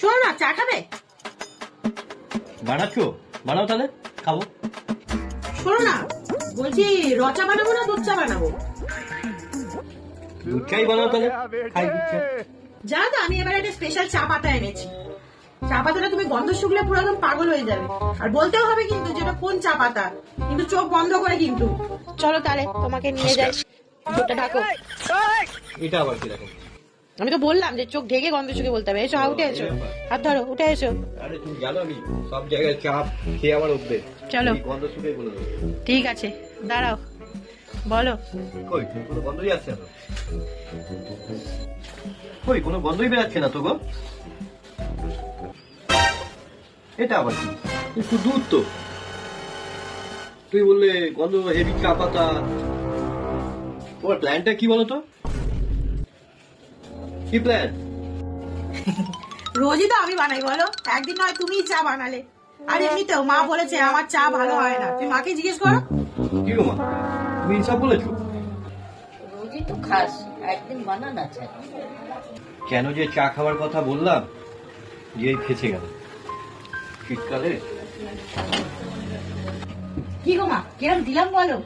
শোনো না, চা খাবে? বানাচ্ছো? বানাও তাহলে খাবো। শোনো না, বলছি রচা বানাবো না দুধ চা বানাবো? দুধ চাই বানাও তাহলে খাই। দুধ চা জানো তো, আমি এবার একটা স্পেশাল চা পাতা এনেছি। চা পাতাটা তুমি গন্ধ শুকলে পুরো একদম পাগল হয়ে যাবে। আর বলতেও হবে কিন্তু যেটা কোন চা পাতা, কিন্তু চোখ বন্ধ করে কিন্তু। চলো তাহলে তোমাকে নিয়ে যাই। চোখটা ঢাকো। এটা আবার কি দেখো? আমি তো বললাম যে চোখ ঢেকে গন্ধ শুকে বলতে হবে। এসো, উঠে এসো, হাত ধরো, উঠে এসো। আরে তুমি জানো আমি সব জায়গায় চাপ খেয়ে আমার অভ্যেস। চলো। এই গন্ধ শুকে বলে দেবো। ঠিক আছে, দাঁড়াও, বলো। কই কোনো গন্ধই আসছে না। কই কোনো গন্ধই বেরাচ্ছে না তো গো। এটা আবার কি? একটু দুধ তো। তুই বললে গন্ধ হেভি চা পাতা। তোমার প্ল্যানটা কি বলো তো? কি প্ল্যান? রোজই তো আমি বানাই, বলো। একদিন নয় তুমি চা বানালে। আর এমনিতেও মা বলেছে আমার চা ভালো হয় না। তুমি মাকে জিজ্ঞেস করো। কি গো মা, তুমি সব বলেছো? রোজই তো খাস, একদিন বানা না চা। কেন যে চা খাওয়ার কথা বললাম, গিয়েই ফেঁসে গেল। শীতকালে কি গো মা, কিরম দিলাম বলো?